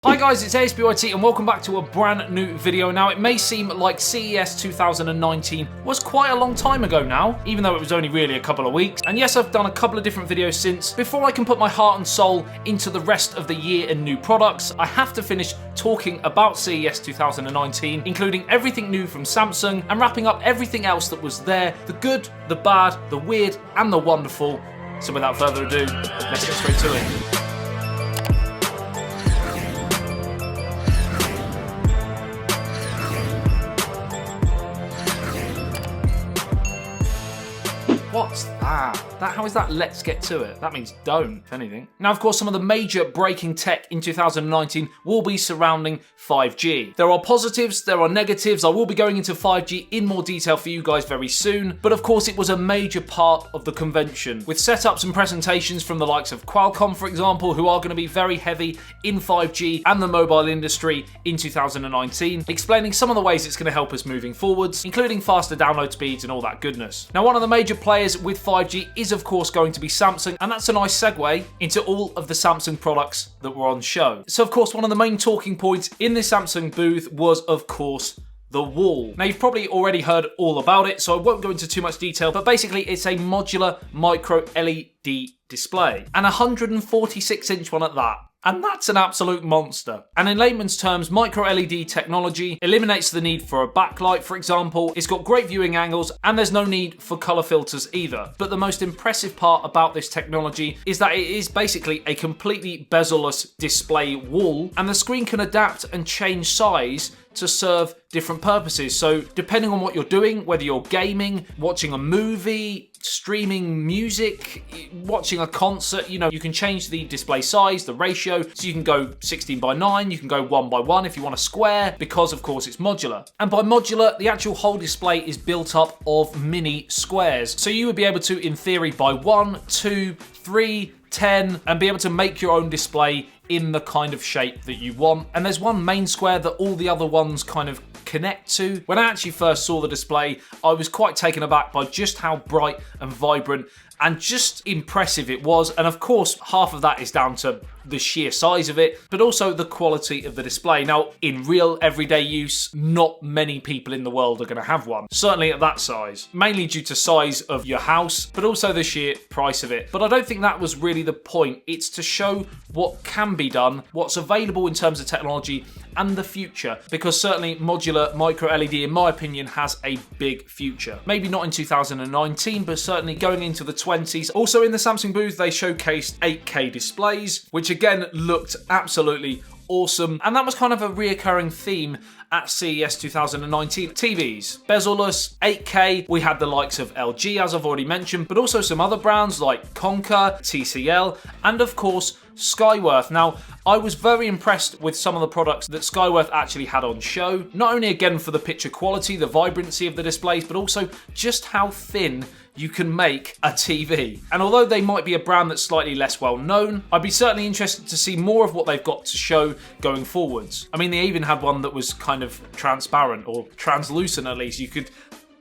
Hi guys, it's ASBYT and welcome back to a brand new video. Now, it may seem like CES 2019 was quite a long time ago now, even though it was only really a couple of weeks. And yes, I've done a couple of different videos since. Before I can put my heart and soul into the rest of the year and new products, I have to finish talking about CES 2019, including everything new from Samsung and wrapping up everything else that was there, the good, the bad, the weird, and the wonderful. So without further ado, let's get straight to it. What's that? How is that let's get to it? That means don't, if anything. Now, of course, some of the major breaking tech in 2019 will be surrounding 5G. There are positives, there are negatives. I will be going into 5G in more detail for you guys very soon. But of course, it was a major part of the convention, with setups and presentations from the likes of Qualcomm, for example, who are going to be very heavy in 5G and the mobile industry in 2019, explaining some of the ways it's going to help us moving forwards, including faster download speeds and all that goodness. Now, one of the major players with 5G is of course going to be Samsung, and that's a nice segue into all of the Samsung products that were on show. So of course, one of the main talking points in the Samsung booth was of course the wall. Now, you've probably already heard all about it, so I won't go into too much detail, but basically it's a modular micro LED display, and a 146-inch one at that. And that's an absolute monster. And in layman's terms, micro LED technology eliminates the need for a backlight, for example. It's got great viewing angles, and there's no need for color filters either. But the most impressive part about this technology is that it is basically a completely bezel-less display wall, and the screen can adapt and change size to serve different purposes. So depending on what you're doing, whether you're gaming, watching a movie, streaming music, watching a concert, you can change the display size, the ratio, so you can go 16:9, you can go 1:1 if you want a square, because of course it's modular. And by modular, the actual whole display is built up of mini squares. So you would be able to, in theory, buy 1, 2, 3, 10, and be able to make your own display in the kind of shape that you want. And there's one main square that all the other ones kind of connect to. When I actually first saw the display, I was quite taken aback by just how bright and vibrant and just impressive it was. And of course, half of that is down to the sheer size of it, but also the quality of the display. Now, in real everyday use, not many people in the world are going to have one, certainly at that size, mainly due to size of your house, but also the sheer price of it. But I don't think that was really the point. It's to show what can be done, what's available in terms of technology and the future, because certainly modular micro LED, in my opinion, has a big future. Maybe not in 2019, but certainly going into the 20s. Also in the Samsung booth, they showcased 8K displays, which again looked absolutely awesome. And that was kind of a reoccurring theme at CES 2019. TVs, bezel-less, 8K. We had the likes of LG, as I've already mentioned, but also some other brands like Conker, TCL, and of course, Skyworth. Now, I was very impressed with some of the products that Skyworth actually had on show. Not only again for the picture quality, the vibrancy of the displays, but also just how thin you can make a TV. And although they might be a brand that's slightly less well known, I'd be certainly interested to see more of what they've got to show going forwards. I mean, they even had one that was kind of transparent, or translucent at least. You could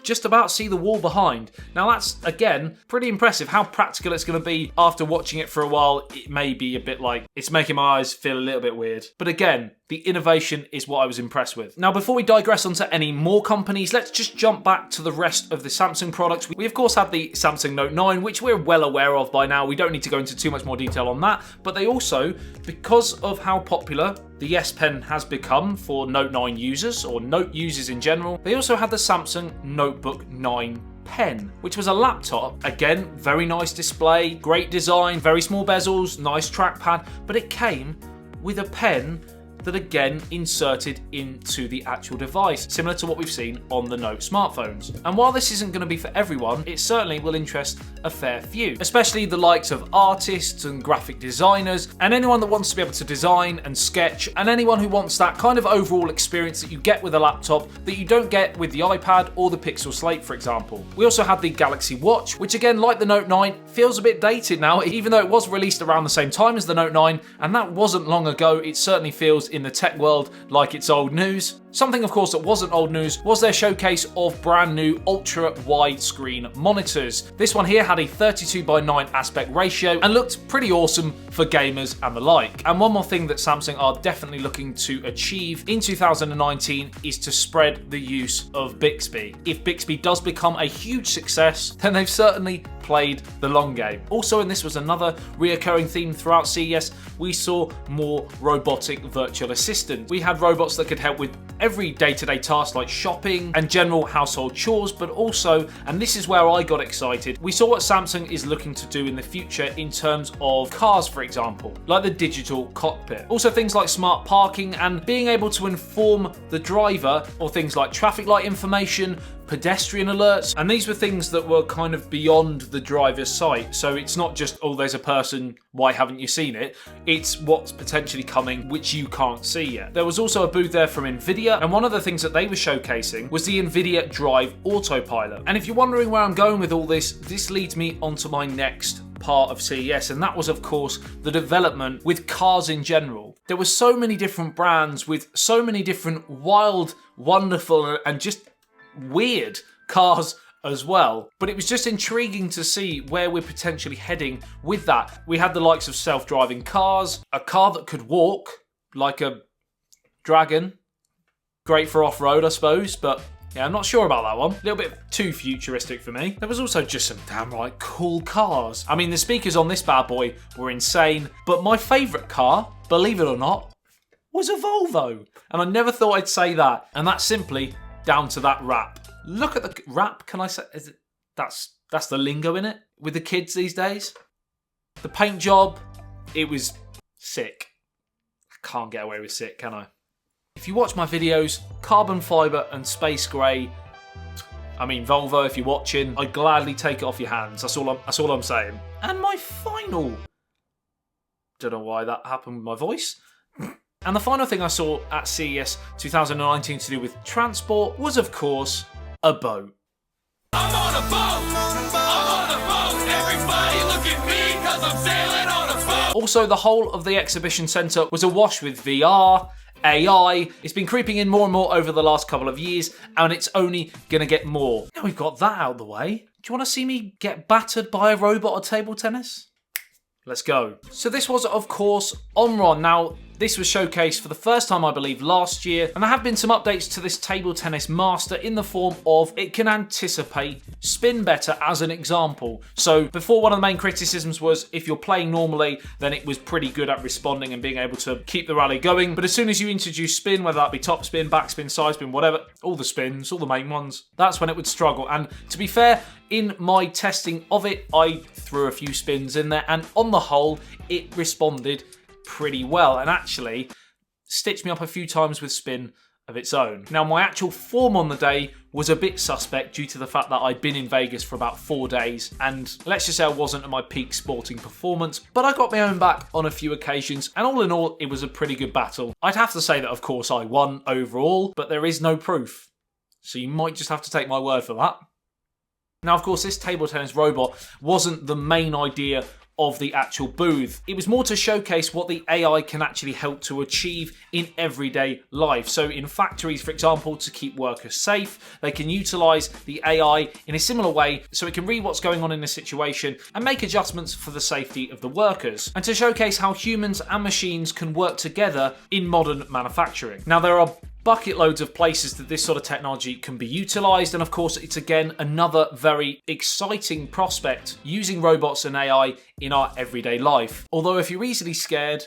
just about see the wall behind. Now that's, again, pretty impressive. How practical it's going to be after watching it for a while, it may be a bit like, it's making my eyes feel a little bit weird. But again, the innovation is what I was impressed with. Now, before we digress onto any more companies, let's just jump back to the rest of the Samsung products. We of course have the Samsung Note 9, which we're well aware of by now. We don't need to go into too much more detail on that. But they also, because of how popular the S Pen has become for Note 9 users, or Note users in general, they also had the Samsung Notebook 9 Pen, which was a laptop. Again, very nice display, great design, very small bezels, nice trackpad, but it came with a pen that again inserted into the actual device, similar to what we've seen on the Note smartphones. And while this isn't going to be for everyone, it certainly will interest a fair few, especially the likes of artists and graphic designers, and anyone that wants to be able to design and sketch, and anyone who wants that kind of overall experience that you get with a laptop that you don't get with the iPad or the Pixel Slate, for example. We also had the Galaxy Watch, which again, like the Note 9, feels a bit dated now, even though it was released around the same time as the Note 9, and that wasn't long ago. It certainly feels in the tech world like it's old news. Something, of course, that wasn't old news was their showcase of brand new ultra widescreen monitors. This one here had a 32:9 aspect ratio and looked pretty awesome for gamers and the like. And one more thing that Samsung are definitely looking to achieve in 2019 is to spread the use of Bixby. If Bixby does become a huge success, then they've certainly played the long game. Also, and this was another reoccurring theme throughout CES, we saw more robotic virtual assistants. We had robots that could help with every day-to-day tasks like shopping and general household chores, but also, and this is where I got excited, we saw what Samsung is looking to do in the future in terms of cars, for example, like the digital cockpit. Also things like smart parking and being able to inform the driver, or things like traffic light information, pedestrian alerts, and these were things that were kind of beyond the driver's sight. So it's not just, oh, there's a person, why haven't you seen it? It's what's potentially coming, which you can't see yet. There was also a booth there from NVIDIA, and one of the things that they were showcasing was the NVIDIA Drive Autopilot. And if you're wondering where I'm going with all this leads me onto my next part of CES, and that was, of course, the development with cars in general. There were so many different brands with so many different wild, wonderful, and just weird cars as well. But it was just intriguing to see where we're potentially heading with that. We had the likes of self-driving cars, a car that could walk like a dragon. Great for off-road, I suppose, but yeah, I'm not sure about that one. A little bit too futuristic for me. There was also just some damn right cool cars. I mean, the speakers on this bad boy were insane, but my favourite car, believe it or not, was a Volvo. And I never thought I'd say that. And that's simply down to that wrap. Look at the wrap, can I say? Is it, that's the lingo in it with the kids these days. The paint job, it was sick. I can't get away with sick, can I? If you watch my videos, carbon fibre and space grey, I mean Volvo, if you're watching, I'd gladly take it off your hands. That's all I'm saying. And my final, don't know why that happened with my voice. And the final thing I saw at CES 2019 to do with transport was, of course, a boat. I'm on a boat! I'm on a boat! Everybody look at me because I'm sailing on a boat! Also, the whole of the exhibition centre was awash with VR, AI. It's been creeping in more and more over the last couple of years, and it's only going to get more. Now we've got that out of the way, do you want to see me get battered by a robot at table tennis? Let's go. So this was, of course, Omron. Now, this was showcased for the first time, I believe, last year, and there have been some updates to this table tennis master in the form of it can anticipate spin better, as an example. So before, one of the main criticisms was if you're playing normally, then it was pretty good at responding and being able to keep the rally going. But as soon as you introduce spin, whether that be top spin, back spin, side spin, whatever, all the spins, all the main ones, that's when it would struggle. And to be fair, in my testing of it, I threw a few spins in there, and on the whole, it responded pretty well and actually stitched me up a few times with spin of its own. Now, my actual form on the day was a bit suspect due to the fact that I'd been in Vegas for about 4 days, and let's just say I wasn't at my peak sporting performance, but I got my own back on a few occasions, and all in all, it was a pretty good battle. I'd have to say that, of course, I won overall, but there is no proof, so you might just have to take my word for that. Now, of course, this table tennis robot wasn't the main idea of the actual booth. It was more to showcase what the AI can actually help to achieve in everyday life. So in factories, for example, to keep workers safe, they can utilize the AI in a similar way so it can read what's going on in a situation and make adjustments for the safety of the workers, and to showcase how humans and machines can work together in modern manufacturing. Now, there are bucket loads of places that this sort of technology can be utilised, and of course it's again another very exciting prospect using robots and AI in our everyday life. Although if you're easily scared,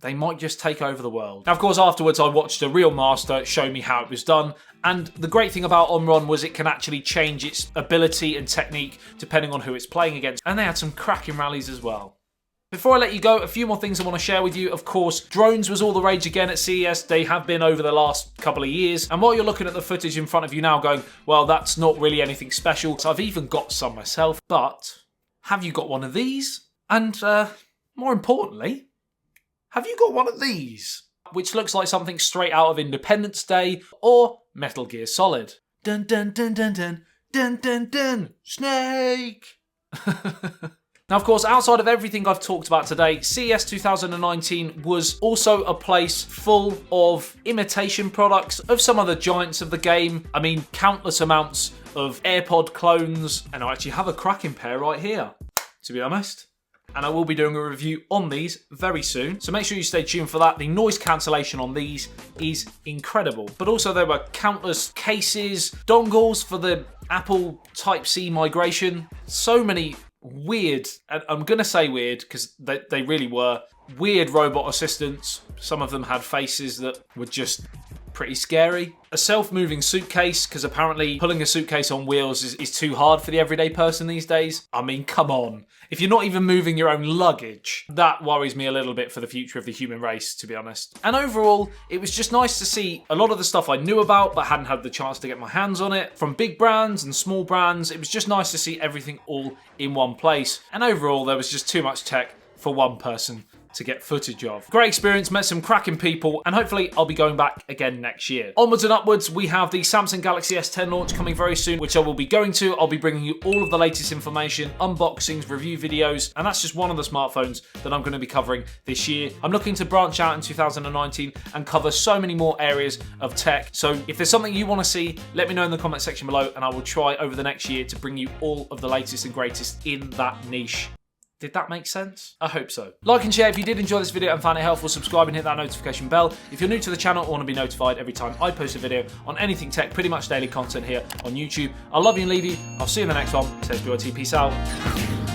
they might just take over the world. Now, of course, afterwards I watched a real master show me how it was done, and the great thing about Omron was it can actually change its ability and technique depending on who it's playing against, and they had some cracking rallies as well. Before I let you go, a few more things I want to share with you. Of course, drones was all the rage again at CES. They have been over the last couple of years. And while you're looking at the footage in front of you now going, well, that's not really anything special. So I've even got some myself. But have you got one of these? And more importantly, have you got one of these? Which looks like something straight out of Independence Day or Metal Gear Solid. Dun dun dun dun dun dun dun dun. Snake! Now, of course, outside of everything I've talked about today, CES 2019 was also a place full of imitation products of some of the giants of the game. I mean, countless amounts of AirPod clones, and I actually have a cracking pair right here, to be honest. And I will be doing a review on these very soon, so make sure you stay tuned for that. The noise cancellation on these is incredible. But also there were countless cases, dongles for the Apple Type-C migration, so many weird, and I'm going to say weird because they really were, weird robot assistants. Some of them had faces that were just pretty scary. A self-moving suitcase, because apparently pulling a suitcase on wheels is too hard for the everyday person these days. I mean, come on. If you're not even moving your own luggage, that worries me a little bit for the future of the human race, to be honest. And overall, it was just nice to see a lot of the stuff I knew about but hadn't had the chance to get my hands on it. From big brands and small brands, it was just nice to see everything all in one place. And overall, there was just too much tech for one person to get footage of. Great experience, met some cracking people, and hopefully I'll be going back again next year. Onwards and upwards, we have the Samsung Galaxy S10 launch coming very soon, which I will be going to. I'll be bringing you all of the latest information, unboxings, review videos, and that's just one of the smartphones that I'm going to be covering this year. I'm looking to branch out in 2019 and cover so many more areas of tech. So if there's something you want to see, let me know in the comment section below, and I will try over the next year to bring you all of the latest and greatest in that niche. Did that make sense? I hope so. Like and share if you did enjoy this video and found it helpful. Subscribe and hit that notification bell if you're new to the channel or want to be notified every time I post a video on anything tech, pretty much daily content here on YouTube. I love you and leave you. I'll see you in the next one. Says BYT. Peace out.